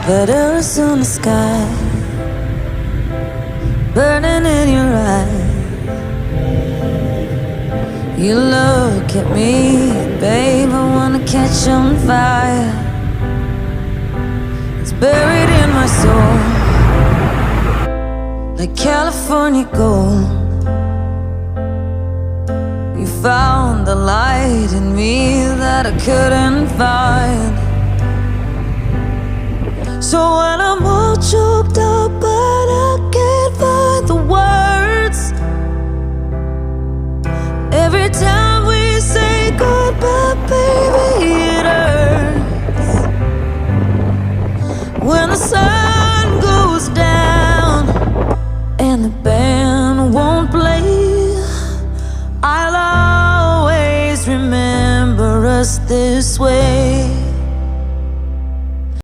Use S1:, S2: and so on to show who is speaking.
S1: But Arizona sky burning in your eyes. You look at me, babe, I wanna catch on fire. It's buried in my soul, like California gold. You found the light in me that I couldn't find. So when I'm all choked up but I can't find the words, every time we say goodbye, baby, it hurts. When the sun